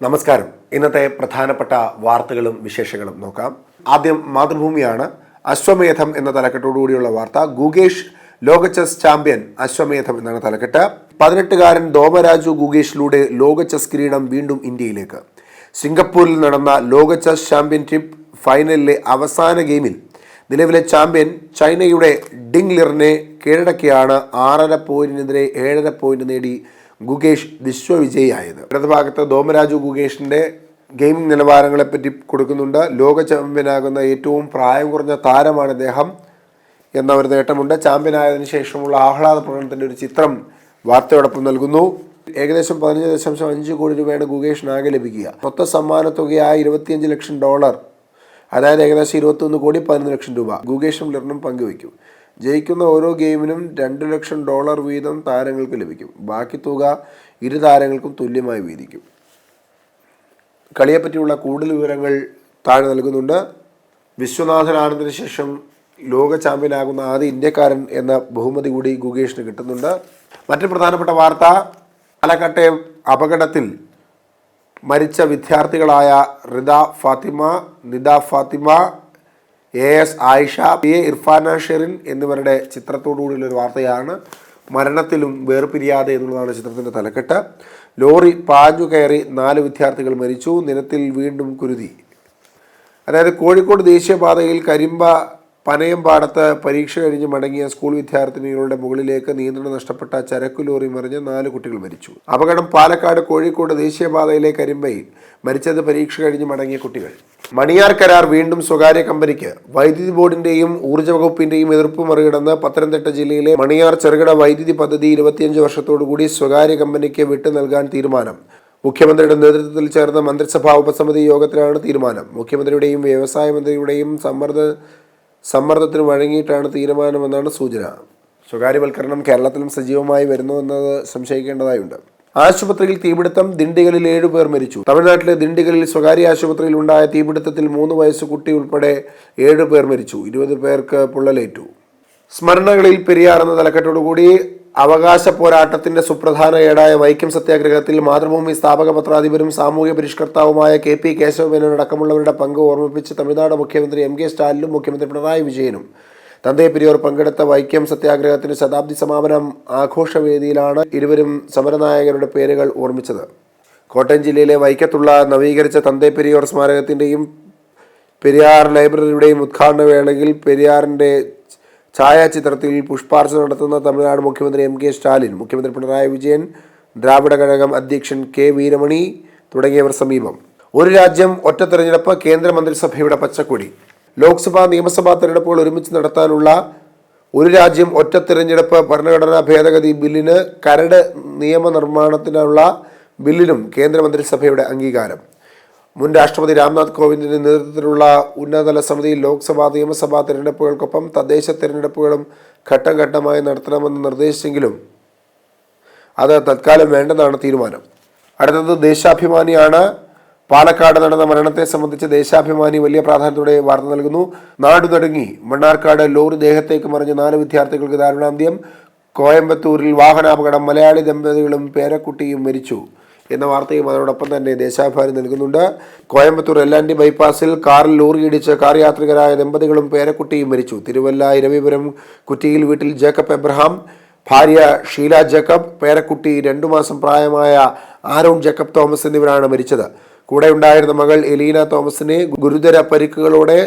നമസ്കാരം. ഇന്നത്തെ പ്രധാനപ്പെട്ട വാർത്തകളും വിശേഷങ്ങളും നോക്കാം. ആദ്യം മാതൃഭൂമിയാണ്. അശ്വമേധം എന്ന തലക്കെട്ടോടുകൂടിയുള്ള വാർത്ത. ഗുകേഷ് ലോക ചെസ് ചാമ്പ്യൻ അശ്വമേധം എന്നാണ് തലക്കെട്ട്. 18-കാരൻ ധോമരാജു ഗുകേഷിലൂടെ ലോക ചെസ് കിരീടം വീണ്ടും ഇന്ത്യയിലേക്ക്. സിംഗപ്പൂരിൽ നടന്ന ലോക ചെസ് ചാമ്പ്യൻഷിപ്പ് ഫൈനലിലെ അവസാന ഗെയിമിൽ നിലവിലെ ചാമ്പ്യൻ ചൈനയുടെ ഡിങ് ലിറിനെ കീഴടക്കിയാണ് 6.5 പോയിന്റിനെതിരെ 7.5 പോയിന്റ് നേടി ഗുകേഷ് വിശ്വവിജയിയായത്. ഇടതുഭാഗത്ത് ധോമരാജു ഗുകേഷിൻ്റെ ഗെയിമിംഗ് നിലവാരങ്ങളെപ്പറ്റി കൊടുക്കുന്നുണ്ട്. ലോക ചാമ്പ്യനാകുന്ന ഏറ്റവും പ്രായം കുറഞ്ഞ താരമാണ് ഇദ്ദേഹം എന്ന ഒരു നേട്ടമുണ്ട്. ചാമ്പ്യനായതിനു ശേഷമുള്ള ആഹ്ലാദ പ്രകടനത്തിൻ്റെ ഒരു ചിത്രം വാർത്തയോടൊപ്പം നൽകുന്നു. ഏകദേശം 15.5 കോടി രൂപയാണ് ഗുകേഷിന് ആകെ ലഭിക്കുക. മൊത്ത സമ്മാനത്തുകയായ $25 ലക്ഷം, അതായത് ഏകദേശം 21 കോടി 11 ലക്ഷം രൂപ ഗുകേഷും ലിറിനും പങ്കുവയ്ക്കും. ജയിക്കുന്ന ഓരോ ഗെയിമിനും $2 ലക്ഷം വീതം താരങ്ങൾക്ക് ലഭിക്കും. ബാക്കി തുക ഇരു താരങ്ങൾക്കും തുല്യമായി വീതിക്കും. കളിയെപ്പറ്റിയുള്ള കൂടുതൽ വിവരങ്ങൾ താഴെ നൽകുന്നുണ്ട്. വിശ്വനാഥൻ ആനന്ദിന് ശേഷം ലോക ചാമ്പ്യനാകുന്ന ആദ്യ ഇന്ത്യക്കാരൻ എന്ന ബഹുമതി കൂടി ഗുകേഷിന് കിട്ടുന്നുണ്ട്. മറ്റൊരു പ്രധാനപ്പെട്ട വാർത്ത, പാലക്കാട്ടെ അപകടത്തിൽ മരിച്ച വിദ്യാർത്ഥികളായ റിദ ഫാത്തിമ, നിദ ഫാത്തിമ, AS ആയിഷ, PA ഇർഫാന ഷെറിൻ എന്നിവരുടെ ചിത്രത്തോടുകൂടിയുള്ളൊരു വാർത്തയാണ്. മരണത്തിലും വേർപിരിയാതെ എന്നുള്ളതാണ് ചിത്രത്തിൻ്റെ തലക്കെട്ട്. ലോറി പാഞ്ഞു കയറി 4 വിദ്യാർത്ഥികൾ മരിച്ചു. നിരത്തിൽ വീണ്ടും കുരുതി. അതായത് കോഴിക്കോട് ദേശീയപാതയിൽ കരിമ്പ പനയമ്പാടത്ത് പരീക്ഷ കഴിഞ്ഞ് മടങ്ങിയ സ്കൂൾ വിദ്യാർത്ഥിനികളുടെ മുകളിലേക്ക് നിയന്ത്രണം നഷ്ടപ്പെട്ട ചരക്കു ലോറി മറിഞ്ഞ് 4 കുട്ടികൾ മരിച്ചു. അപകടം പാലക്കാട് കോഴിക്കോട് ദേശീയപാതയിലെ കരിമ്പയിൽ. മരിച്ചത് പരീക്ഷ കഴിഞ്ഞ് മടങ്ങിയ കുട്ടികൾ. മണിയാർ കരാർ വീണ്ടും സ്വകാര്യ കമ്പനിക്ക്. വൈദ്യുതി ബോർഡിന്റെയും ഊർജ്ജ വകുപ്പിന്റെയും എതിർപ്പ് മറികടന്ന് പത്തനംതിട്ട ജില്ലയിലെ മണിയാർ ചെറുകിട വൈദ്യുതി പദ്ധതി 25 വർഷത്തോടുകൂടി സ്വകാര്യ കമ്പനിക്ക് വിട്ടു നൽകാൻ തീരുമാനം. മുഖ്യമന്ത്രിയുടെ നേതൃത്വത്തിൽ ചേർന്ന മന്ത്രിസഭാ ഉപസമിതി യോഗത്തിലാണ് തീരുമാനം. മുഖ്യമന്ത്രിയുടെയും വ്യവസായ മന്ത്രിയുടെയും സമ്മർദ്ദത്തിന് വഴങ്ങിയിട്ടാണ് തീരുമാനമെന്നാണ് സൂചന. സ്വകാര്യവൽക്കരണം കേരളത്തിലും സജീവമായി വരുന്നുവെന്നത് സംശയിക്കേണ്ടതായുണ്ട്. ആശുപത്രിയിൽ തീപിടുത്തം. ദിണ്ടിഗലിൽ 7 പേർ മരിച്ചു. തമിഴ്നാട്ടിലെ ദിണ്ടിഗലിൽ സ്വകാര്യ ആശുപത്രിയിൽ ഉണ്ടായ തീപിടുത്തത്തിൽ 3 വയസ്സ് കുട്ടി ഉൾപ്പെടെ 7 പേർ മരിച്ചു. 20 പേർക്ക് പൊള്ളലേറ്റു. സ്മരണകളിൽ പെരിയാർ എന്ന തലക്കെട്ടോടുകൂടി അവകാശ പോരാട്ടത്തിന്റെ സുപ്രധാന ഏടായ വൈക്കം സത്യാഗ്രഹത്തിൽ മാതൃഭൂമി സ്ഥാപക പത്രാധിപരും സാമൂഹ്യ പരിഷ്കർത്താവുമായ KP കേശവമേനോൻ അടക്കമുള്ളവരുടെ പങ്ക് ഓർമ്മിപ്പിച്ച് തമിഴ്നാട് മുഖ്യമന്ത്രി MK സ്റ്റാലിനും മുഖ്യമന്ത്രി പിണറായി വിജയനും തന്തേ പെരിയോർ പങ്കെടുത്ത വൈക്കം സത്യാഗ്രഹത്തിന് ശതാബ്ദി സമാപനം ആഘോഷവേദിയിലാണ് ഇരുവരും സമരനായകരുടെ പേരുകൾ ഓർമ്മിച്ചത്. കോട്ടയം ജില്ലയിലെ വൈക്കത്തുള്ള നവീകരിച്ച തന്തേ പെരിയോർ സ്മാരകത്തിൻ്റെയും പെരിയാർ ലൈബ്രറിയുടെയും ഉദ്ഘാടന വേളയിൽ പെരിയാറിൻ്റെ ഛായാചിത്രത്തിൽ പുഷ്പാർച്ചന നടത്തുന്ന തമിഴ്നാട് മുഖ്യമന്ത്രി MK സ്റ്റാലിൻ, മുഖ്യമന്ത്രി പിണറായി വിജയൻ, ദ്രാവിഡ കഴകം അധ്യക്ഷൻ K വീരമണി തുടങ്ങിയവർ സമീപം. ഒരു രാജ്യം ഒറ്റ തെരഞ്ഞെടുപ്പ്. കേന്ദ്രമന്ത്രിസഭയുടെ പച്ചക്കൊടി. ലോക്സഭാ നിയമസഭാ തെരഞ്ഞെടുപ്പുകൾ ഒരുമിച്ച് നടത്താനുള്ള ഒരു രാജ്യം ഒറ്റ തിരഞ്ഞെടുപ്പ് ഭരണഘടനാ ഭേദഗതി ബില്ലിന് കരട് നിയമനിർമ്മാണത്തിനുള്ള ബില്ലിനും കേന്ദ്രമന്ത്രിസഭയുടെ അംഗീകാരം. മുൻ രാഷ്ട്രപതി രാംനാഥ് കോവിന്ദിന്റെ നേതൃത്വത്തിലുള്ള ഉന്നതതല സമിതിയിൽ ലോക്സഭാ നിയമസഭാ തെരഞ്ഞെടുപ്പുകൾക്കൊപ്പം തദ്ദേശ തെരഞ്ഞെടുപ്പുകളും ഘട്ടം ഘട്ടമായി നടത്തണമെന്ന് നിർദ്ദേശിച്ചെങ്കിലും അത് തൽക്കാലം വേണ്ടെന്നാണ് തീരുമാനം. അടുത്തത് ദേശാഭിമാനിയാണ്. പാലക്കാട് നടന്ന മരണത്തെ സംബന്ധിച്ച് ദേശാഭിമാനി വലിയ പ്രാധാന്യത്തോടെ വാർത്ത നൽകുന്നു. നാടുനടുങ്ങി. മണ്ണാർക്കാട് ലോറി ദേഹത്തേക്ക് മറിഞ്ഞ് 4 വിദ്യാർത്ഥികൾക്ക് ദാരുണാന്ത്യം. കോയമ്പത്തൂരിൽ വാഹനാപകടം. മലയാളി ദമ്പതികളും പേരക്കുട്ടിയും മരിച്ചു എന്ന വാർത്തയും അതോടൊപ്പം തന്നെ ദേശാഭിമാനി നൽകുന്നുണ്ട്. കോയമ്പത്തൂർ എല്ലാൻഡി ബൈപ്പാസിൽ കാറിൽ ലോറി ഇടിച്ച് കാർ യാത്രികരായ ദമ്പതികളും പേരക്കുട്ടിയും മരിച്ചു. തിരുവല്ല ഇരവിപുരം കുറ്റിയിൽ വീട്ടിൽ ജേക്കബ് എബ്രഹാം, ഭാര്യ ഷീല ജേക്കബ്, പേരക്കുട്ടി 2 മാസം പ്രായമായ ആരോൺ ജേക്കബ് തോമസ് എന്നിവരാണ് മരിച്ചത്. കൂടെ ഉണ്ടായിരുന്ന മകൾ എലീന തോമസിനെ ഗുരുതര പരിക്കുകളോടെ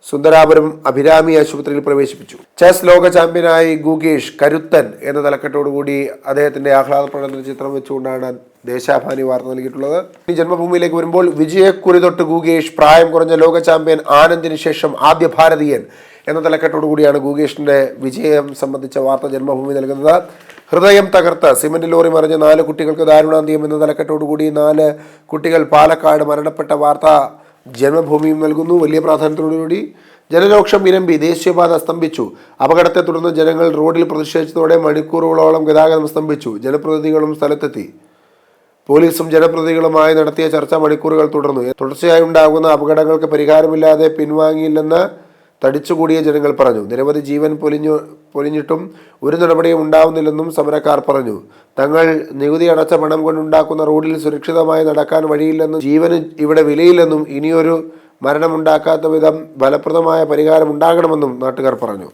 സുന്ദരാപുരം അഭിരാമി ആശുപത്രിയിൽ പ്രവേശിപ്പിച്ചു. ചെസ് ലോക ചാമ്പ്യനായി ഗുകേഷ് കരുത്തൻ എന്ന തലക്കെട്ടോടുകൂടി അദ്ദേഹത്തിന്റെ ആഹ്ലാദ പ്രകടനത്തിന് ചിത്രം വെച്ചുകൊണ്ടാണ് ദേശാഭിമാനി വാർത്ത നൽകിയിട്ടുള്ളത്. ഈ ജന്മഭൂമിയിലേക്ക് വരുമ്പോൾ വിജയക്കുറി തൊട്ട് ഗുകേഷ്, പ്രായം കുറഞ്ഞ ലോക ചാമ്പ്യൻ ആനന്ദിന് ശേഷം ആദ്യ ഭാരതീയൻ എന്ന തലക്കെട്ടോടുകൂടിയാണ് ഗുകേഷിന്റെ വിജയം സംബന്ധിച്ച വാർത്ത ജന്മഭൂമി നൽകുന്നത്. ഹൃദയം തകർത്ത് സിമന്റ് ലോറി മറിഞ്ഞ 4 കുട്ടികൾക്ക് ദാരുണാന്ത്യം എന്ന തലക്കെട്ടോടുകൂടി 4 കുട്ടികൾ പാലക്കാട് മരണപ്പെട്ട വാർത്ത ജന്മഭൂമിയും നൽകുന്നു. വലിയ പ്രാധാന്യത്തോടുകൂടി ജനരോക്ഷം ഇരമ്പി. ദേശീയപാത സ്തംഭിച്ചു. അപകടത്തെ തുടർന്ന് ജനങ്ങൾ റോഡിൽ പ്രതിഷേധിച്ചതോടെ മണിക്കൂറുകളോളം ഗതാഗതം സ്തംഭിച്ചു. ജനപ്രതിനിധികളും സ്ഥലത്തെത്തി. പോലീസും ജനപ്രതിനിധികളുമായി നടത്തിയ ചർച്ച മണിക്കൂറുകൾ തുടർന്നു. തുടർച്ചയായി ഉണ്ടാകുന്ന അപകടങ്ങൾക്ക് പരിഹാരമില്ലാതെ പിൻവാങ്ങിയില്ലെന്ന് തടിച്ചുകൂടിയ ജനങ്ങൾ പറഞ്ഞു. നിരവധി ജീവൻ പൊലിഞ്ഞിട്ടും ഒരു നടപടിയും ഉണ്ടാവുന്നില്ലെന്നും സമരക്കാർ പറഞ്ഞു. തങ്ങൾ നികുതി അടച്ച പണം കൊണ്ടുണ്ടാക്കുന്ന റോഡിൽ സുരക്ഷിതമായി നടക്കാൻ വഴിയില്ലെന്നും ജീവന് ഇവിടെ വിലയില്ലെന്നും ഇനിയൊരു മരണമുണ്ടാക്കാത്ത വിധം ഫലപ്രദമായ പരിഹാരം ഉണ്ടാകണമെന്നും നാട്ടുകാർ പറഞ്ഞു.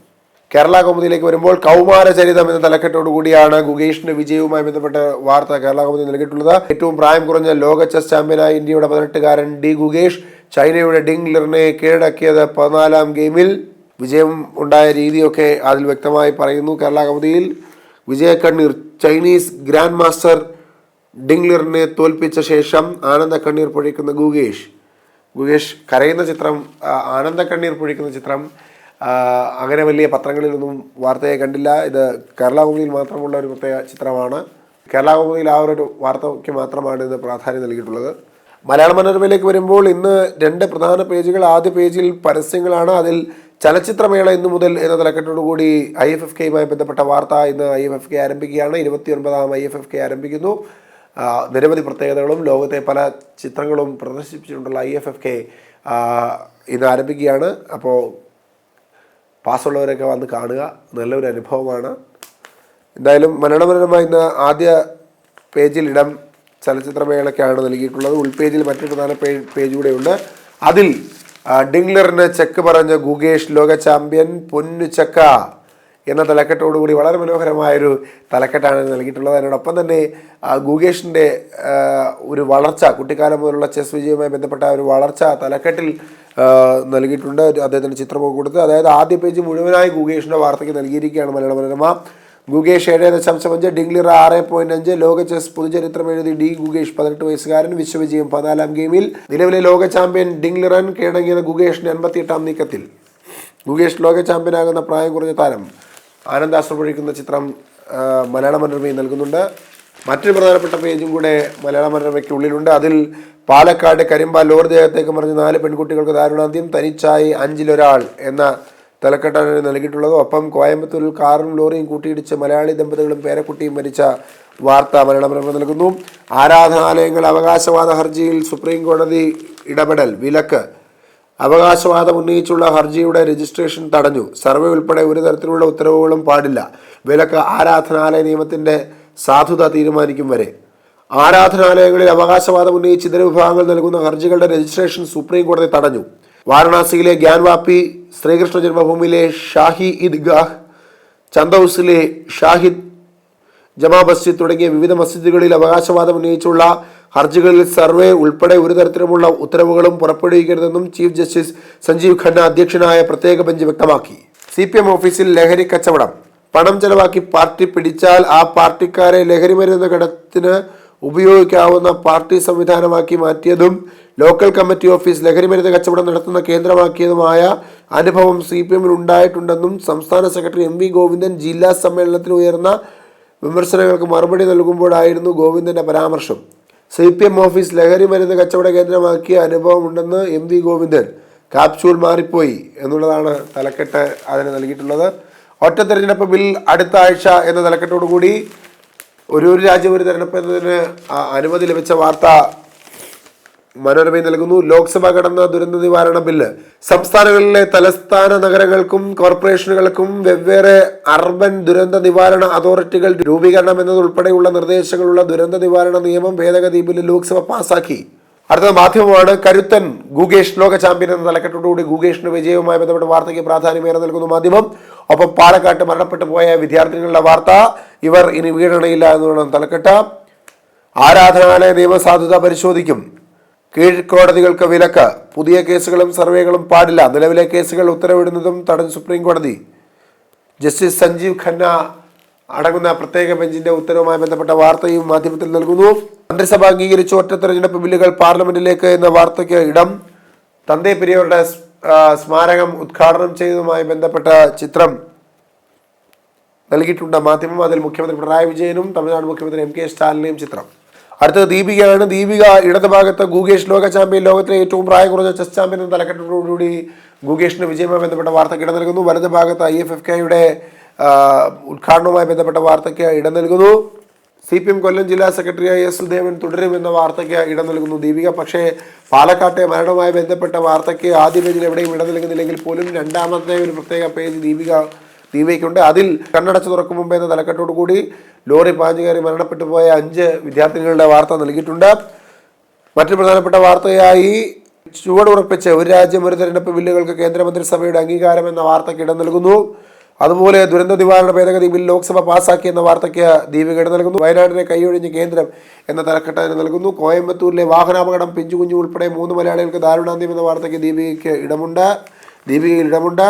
കേരള കൗമുദിയിലേക്ക് വരുമ്പോൾ കൗമാരചരിതം എന്ന തലക്കെട്ടോടുകൂടിയാണ് ഗുഗേഷിന്റെ വിജയവുമായി ബന്ധപ്പെട്ട വാർത്ത കേരള കൗമുദി നൽകിയിട്ടുള്ളത്. ഏറ്റവും പ്രായം കുറഞ്ഞ ലോക ചെസ് ചാമ്പ്യനായ ഇന്ത്യയുടെ 18-കാരൻ ഡി ഗുഗേഷ് ചൈനയുടെ ഡിങ് ലിറിനെ കീഴടക്കിയത് 14-ാം ഗെയിമിൽ. വിജയം ഉണ്ടായ രീതിയൊക്കെ അതിൽ വ്യക്തമായി പറയുന്നു. കേരള കൗമുദിയിൽ വിജയക്കണ്ണീർ, ചൈനീസ് ഗ്രാൻഡ് മാസ്റ്റർ ഡിങ് ലിറിനെ തോൽപ്പിച്ച ശേഷം ആനന്ദ കണ്ണീർ പൊഴിക്കുന്ന ഗുഗേഷ് കരയുന്ന ചിത്രം, ആനന്ദ കണ്ണീർ പൊഴിക്കുന്ന ചിത്രം അങ്ങനെ വലിയ പത്രങ്ങളിലൊന്നും വാർത്തയെ കണ്ടില്ല. ഇത് കേരള കൗമുദിയിൽ മാത്രമുള്ള ഒരു പ്രത്യേക ചിത്രമാണ്. കേരള കൗമുദിയിൽ ആ ഒരു വാർത്തയ്ക്ക് മാത്രമാണ് ഇത് പ്രാധാന്യം നൽകിയിട്ടുള്ളത്. മലയാള മനോരമയിലേക്ക് വരുമ്പോൾ ഇന്ന് 2 പ്രധാന പേജുകൾ. ആദ്യ പേജിൽ പരസ്യങ്ങളാണ്. അതിൽ ചലച്ചിത്രമേള ഇന്നു മുതൽ എന്ന തലക്കെട്ടോടുകൂടി IFFKയുമായി ബന്ധപ്പെട്ട വാർത്ത. ഇന്ന് IFFK ആരംഭിക്കുകയാണ്. 29ാം IFFK ആരംഭിക്കുന്നു. നിരവധി പ്രത്യേകതകളും ലോകത്തെ പല ചിത്രങ്ങളും പ്രദർശിപ്പിച്ചിട്ടുള്ള IFFK ഇന്ന് ആരംഭിക്കുകയാണ്. അപ്പോൾ പാസ്സുള്ളവരൊക്കെ വന്ന് കാണുക, നല്ലൊരു അനുഭവമാണ്. എന്തായാലും മലയാള മനോരമ ഇന്ന് ആദ്യ പേജിൽ ഇടം ചലച്ചിത്രമേളയ്ക്കാണ് നൽകിയിട്ടുള്ളത്. ഉൾപേജിൽ മറ്റൊരു പ്രധാന പേജ് കൂടെയുണ്ട്. അതിൽ ഡിങ് ലിറിന് ചെക്ക് പറഞ്ഞ ഗുഗേഷ്, ലോക ചാമ്പ്യൻ പൊന്നു ചക്ക എന്ന തലക്കെട്ടോടുകൂടി വളരെ മനോഹരമായൊരു തലക്കെട്ടാണ് നൽകിയിട്ടുള്ളത്. അതിനോടൊപ്പം തന്നെ ഗുഗേഷിൻ്റെ ഒരു വളർച്ച, കുട്ടിക്കാലം മുതലുള്ള ചെസ് വിജയവുമായി ബന്ധപ്പെട്ട ഒരു വളർച്ച തലക്കെട്ടിൽ നൽകിയിട്ടുണ്ട്. അദ്ദേഹത്തിൻ്റെ ചിത്രമൊക്കെ കൊടുത്ത്, അതായത് ആദ്യ പേജ് മുഴുവനായി ഗുഗേഷിൻ്റെ വാർത്തയ്ക്ക് നൽകിയിരിക്കുകയാണ് മലയാള മനോരമ. Gukesh 7.5, Ding Lir 6.5. ലോക ചെസ് പുതുചരിത്രം എഴുതി ഡി ഗുഗേഷ്, 18 വയസ്സുകാരൻ, വിശ്വവിജയം 14-ാം ഗെയിമിൽ. നിലവിലെ ലോക ചാമ്പ്യൻ ഡിങ് ലിറൻ കീഴടങ്ങിയത് ഗുഗേഷിന് 88-ാം നീക്കത്തിൽ. ഗുഗേഷ് ലോക ചാമ്പ്യനാകുന്ന പ്രായം കുറഞ്ഞ താരം. ആനന്ദാശ്രം പൊഴിക്കുന്ന ചിത്രം മലയാള മനോരമയിൽ നൽകുന്നുണ്ട്. മറ്റൊരു പ്രധാനപ്പെട്ട പേജും കൂടെ മലയാള മനോരമയ്ക്ക് ഉള്ളിലുണ്ട്. അതിൽ പാലക്കാട് കരിമ്പ ലോറി ദേഹത്തേക്ക് മറിഞ്ഞ് 4 പെൺകുട്ടികൾക്ക് ദാരുണാന്ത്യം, തനിച്ചായി 5-ൽ-1 എന്ന തലക്കെട്ടാണ് നൽകിയിട്ടുള്ളത്. ഒപ്പം കോയമ്പത്തൂരിൽ കാറും ലോറിയും കൂട്ടിയിടിച്ച് മലയാളി ദമ്പതികളും പേരക്കുട്ടിയും മരിച്ച വാർത്ത മലയാള മനോരമ നൽകുന്നു. ആരാധനാലയങ്ങൾ അവകാശവാദ ഹർജിയിൽ സുപ്രീം കോടതി ഇടപെടൽ, വിലക്ക്. അവകാശവാദം ഉന്നയിച്ചുള്ള ഹർജിയുടെ രജിസ്ട്രേഷൻ തടഞ്ഞു. സർവേ ഉൾപ്പെടെ ഒരു തരത്തിലുള്ള ഉത്തരവുകളും പാടില്ല. വിലക്ക് ആരാധനാലയ നിയമത്തിന്റെ സാധുത തീരുമാനിക്കും വരെ. ആരാധനാലയങ്ങളിൽ അവകാശവാദം ഉന്നയിച്ച് ഇതര വിഭാഗങ്ങൾ നൽകുന്ന ഹർജികളുടെ രജിസ്ട്രേഷൻ സുപ്രീം കോടതി തടഞ്ഞു. വാരണാസിയിലെ ഗ്യാൻവാപ്പി, ശ്രീകൃഷ്ണ ജന്മഭൂമിയിലെ ഷാഹി ഈദ്ഗാഹ്, ചന്ദൌസിലെ ഷാഹിദ് ജമാ മസ്ജിദ് തുടങ്ങിയ വിവിധ മസ്ജിദുകളിൽ അവകാശവാദം ഉന്നയിച്ചുള്ള ഹർജികളിൽ സർവേ ഉൾപ്പെടെ ഒരു തരത്തിലുമുള്ള ഉത്തരവുകളും പുറപ്പെടുവിക്കരുതെന്നും ചീഫ് ജസ്റ്റിസ് സഞ്ജീവ് ഖന്ന അധ്യക്ഷനായ പ്രത്യേക ബെഞ്ച് വ്യക്തമാക്കി. CPM ഓഫീസിൽ ലഹരി കച്ചവടം. പണം ചെലവാക്കി പാർട്ടി പിടിച്ചാൽ ആ പാർട്ടിക്കാരെ ലഹരി മരുന്ന് കടത്തിന് ഉപയോഗിക്കാവുന്ന പാർട്ടി സംവിധാനമാക്കി മാറ്റിയതും ലോക്കൽ കമ്മിറ്റി ഓഫീസ് ലഹരി മരുന്ന് കച്ചവടം നടത്തുന്ന കേന്ദ്രമാക്കിയതുമായ അനുഭവം CPM-ൽ ഉണ്ടായിട്ടുണ്ടെന്നും സംസ്ഥാന സെക്രട്ടറി MV ഗോവിന്ദൻ ജില്ലാ സമ്മേളനത്തിൽ ഉയർന്ന വിമർശനങ്ങൾക്ക് മറുപടി നൽകുമ്പോഴായിരുന്നു ഗോവിന്ദന്റെ പരാമർശം. CPM ഓഫീസ് ലഹരി മരുന്ന് കച്ചവട കേന്ദ്രമാക്കിയ അനുഭവമുണ്ടെന്ന് MV ഗോവിന്ദൻ. കാപ്സ്യൂൾ മാറിപ്പോയി എന്നുള്ളതാണ് തലക്കെട്ട് അതിന് നൽകിയിട്ടുള്ളത്. ഒറ്റ തെരഞ്ഞെടുപ്പ് ബിൽ അടുത്ത ആഴ്ച എന്ന തലക്കെട്ടോടുകൂടി ഒരു രാജ്യം ഒരു തെരഞ്ഞെടുപ്പ് എന്നതിന് അനുമതി ലഭിച്ച വാർത്ത മനോരമയിൽ നൽകുന്നു. ലോക്സഭ കടന്ന ദുരന്ത നിവാരണ ബില്ല്. സംസ്ഥാനങ്ങളിലെ തലസ്ഥാന നഗരങ്ങൾക്കും കോർപ്പറേഷനുകൾക്കും വെവ്വേറെ അർബൻ ദുരന്ത നിവാരണ അതോറിറ്റികൾ രൂപീകരണം എന്നതുൾപ്പെടെയുള്ള നിർദ്ദേശങ്ങളുള്ള ദുരന്ത നിവാരണ നിയമം ഭേദഗതി ബില്ല് ലോക്സഭ പാസാക്കി. അടുത്ത മാധ്യമമാണ് കരുത്തൻ ഗുഗേഷ് ലോക ചാമ്പ്യൻ എന്ന തലക്കെട്ടോടുകൂടി ഗുഗേഷിന്റെ വിജയവുമായി ബന്ധപ്പെട്ട വാർത്തയ്ക്ക് പ്രാധാന്യമേറെ നൽകുന്നു മാധ്യമം. ഒപ്പം പാലക്കാട്ട് മരണപ്പെട്ടു പോയ വിദ്യാർത്ഥികളുടെ വാർത്ത. ഇവർ ഇനി വീഴണയില്ല എന്നുള്ളതാണ് തലക്കെട്ട്. ആരാധനാലയ നിയമസാധുത പരിശോധിക്കും. കീഴ്ക്കോടതികൾക്ക് വിലക്ക്. പുതിയ കേസുകളും സർവേകളും പാടില്ല. നിലവിലെ കേസുകൾ ഉത്തരവിടുന്നതും തടഞ്ഞു സുപ്രീം കോടതി. ജസ്റ്റിസ് സഞ്ജീവ് ഖന്ന അടങ്ങുന്ന പ്രത്യേക ബെഞ്ചിന്റെ ഉത്തരവുമായി ബന്ധപ്പെട്ട വാർത്തയും മാധ്യമത്തിൽ നൽകുന്നു. മന്ത്രിസഭ അംഗീകരിച്ചു ഒറ്റ തെരഞ്ഞെടുപ്പ് ബില്ലുകൾ പാർലമെന്റിലേക്ക് എന്ന വാർത്തയ്ക്ക് ഇടം. തന്തേ പെരിയവരുടെ സ്മാരകം ഉദ്ഘാടനം ചെയ്തതുമായി ബന്ധപ്പെട്ട ചിത്രം നൽകിയിട്ടുണ്ട് മാധ്യമം. അതിൽ മുഖ്യമന്ത്രി പിണറായി വിജയനും തമിഴ്നാട് മുഖ്യമന്ത്രി MK സ്റ്റാലിനെയും ചിത്രം. അടുത്തത് ദീപികയാണ്. ദീപിക ഇടതുഭാഗത്ത് ഗുഗേഷ് ലോക ചാമ്പ്യൻ, ലോകത്തിലെ ഏറ്റവും പ്രായം കുറഞ്ഞ ചെസ് ചാമ്പ്യൻ എന്ന തലക്കെട്ടോടുകൂടി ഗുഗേഷിന്റെ വിജയവുമായി ബന്ധപ്പെട്ട വാർത്തയ്ക്ക് ഇടം നൽകുന്നു. വലത് ഭാഗത്ത് IFFKയുടെ ഉദ്ഘാടനവുമായി ബന്ധപ്പെട്ട വാർത്തയ്ക്ക് ഇടം നൽകുന്നു. CPM കൊല്ലം ജില്ലാ സെക്രട്ടറിയായ എസ് സുദേവൻ തുടരുമെന്ന വാർത്തയ്ക്ക് ഇടം നൽകുന്നു ദീപിക. പക്ഷേ പാലക്കാട്ടെ മരണവുമായി ബന്ധപ്പെട്ട വാർത്തയ്ക്ക് ആദ്യ പേജിൽ എവിടെയും ഇടം നൽകുന്നില്ലെങ്കിൽ പോലും രണ്ടാമത്തെ ഒരു പ്രത്യേക പേജ് ദീപികയ്ക്കുണ്ട്. അതിൽ കണ്ണടച്ച് തുറക്കും മുമ്പ് എന്ന തലക്കെട്ടോടു കൂടി ലോറി പാഞ്ഞു കയറി മരണപ്പെട്ടു പോയ 5 വിദ്യാർത്ഥികളുടെ വാർത്ത നൽകിയിട്ടുണ്ട്. മറ്റു പ്രധാനപ്പെട്ട വാർത്തയായി ചുവടുറപ്പിച്ച് ഒരു രാജ്യം ഒരു തെരഞ്ഞെടുപ്പ് ബില്ലുകൾക്ക് കേന്ദ്രമന്ത്രിസഭയുടെ അംഗീകാരം എന്ന വാർത്തയ്ക്ക് ഇടം നൽകുന്നു. അതുപോലെ ദുരന്ത നിവാരണ ഭേദഗതി ബിൽ ലോക്സഭ പാസാക്കി എന്ന വാർത്തയ്ക്ക് ദീപിക ഇടം നൽകുന്നു. വയനാടിനെ കൈയൊഴിഞ്ഞ് കേന്ദ്രം എന്ന തലക്കെട്ടിന് നൽകുന്നു. കോയമ്പത്തൂരിലെ വാഹനാപകടം പിഞ്ചുകുഞ്ഞു ഉൾപ്പെടെ 3 മലയാളികൾക്ക് ദാരുണാന്ത്യം എന്ന വാർത്തയ്ക്ക് ദീപികയിൽ ഇടമുണ്ട്.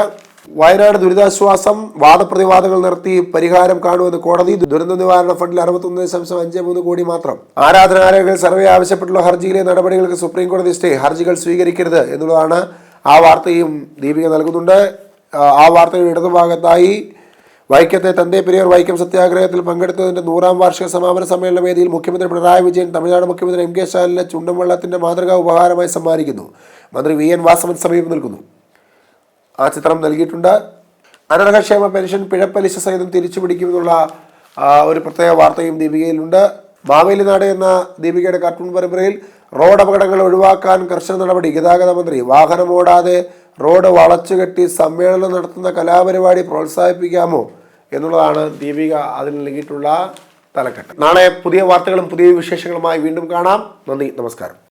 വയനാട് ദുരിതാശ്വാസം വാദപ്രതിവാദങ്ങൾ നടത്തി പരിഹാരം കാണുമെന്ന് കോടതി. ദുരന്ത നിവാരണ ഫണ്ടിൽ 61.53 കോടി മാത്രം. ആരാധനാലയങ്ങൾ സർവേ ആവശ്യപ്പെട്ടുള്ള ഹർജിയിലെ നടപടികൾക്ക് സുപ്രീം കോടതി സ്റ്റേ. ഹർജികൾ സ്വീകരിക്കരുത് എന്നുള്ളതാണ് ആ വാർത്തയും ദീപിക നൽകുന്നുണ്ട്. ആ വാർത്തയുടെ ഇടതുഭാഗത്തായി വൈക്കത്തെ തന്തേ പെരിയാർ വൈക്കം സത്യാഗ്രഹത്തിൽ പങ്കെടുത്തതിന്റെ 100ാം വാർഷിക സമാപന സമ്മേളന വേദിയിൽ മുഖ്യമന്ത്രി പിണറായി വിജയൻ തമിഴ്നാട് മുഖ്യമന്ത്രി MK സ്റ്റാലിനെ ചുണ്ടൻ വെള്ളത്തിന്റെ മാതൃകാ ഉപഹാരമായി സമ്മാനിക്കുന്നു. മന്ത്രി VN വാസവൻ സമീപം നിൽക്കുന്നു. ആ ചിത്രം നൽകിയിട്ടുണ്ട്. അനർഹക്ഷേമ പെൻഷൻ പിഴപ്പലിശ സഹിതം തിരിച്ചുപിടിക്കുമെന്നുള്ള ഒരു പ്രത്യേക വാർത്തയും ദീപികയിലുണ്ട്. മാവേലിനാട് എന്ന ദീപികയുടെ കാർട്ടൂൺ പരമ്പരയിൽ റോഡ് അപകടങ്ങൾ ഒഴിവാക്കാൻ കർശന നടപടി. ഗതാഗത മന്ത്രി വാഹനമോടാതെ റോഡ് വളച്ചുകെട്ടി സമ്മേളനം നടത്തുന്ന കലാപരിപാടി പ്രോത്സാഹിപ്പിക്കാമോ എന്നുള്ളതാണ് ദീപിക അതിൽ നൽകിയിട്ടുള്ള തലക്കെട്ട്. നാളെ പുതിയ വാർത്തകളും പുതിയ വിശേഷങ്ങളുമായി വീണ്ടും കാണാം. നന്ദി, നമസ്കാരം.